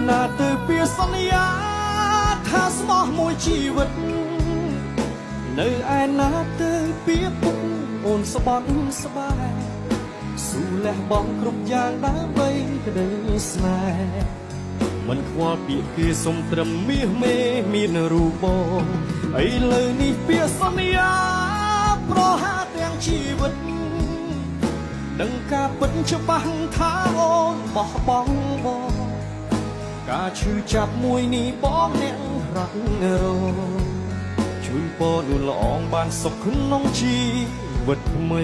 ណាទៅពីសន្យាថាស្មោះមួយជីវិតនៅឯណាទៅពីពុកអូនស្បន់ស្បែកស៊ូលះបង់គ្រប់យ៉ាងដើម្បីក្តីស្នេហ៍មិនខ្វល់ពាក្យគេសុំត្រឹមមាសមេមានរូបបងឥឡូវនេះពាក្យសន្យាប្រហាទាំងជីវិតដឹងការពិតច្បាស់ថាអូនបោះបង់បងការឈឺចាប់មួយនេះបងអ្នករត់រងជួយពរនួនល្អងបានសុខក្នុងជីវិតថ្មី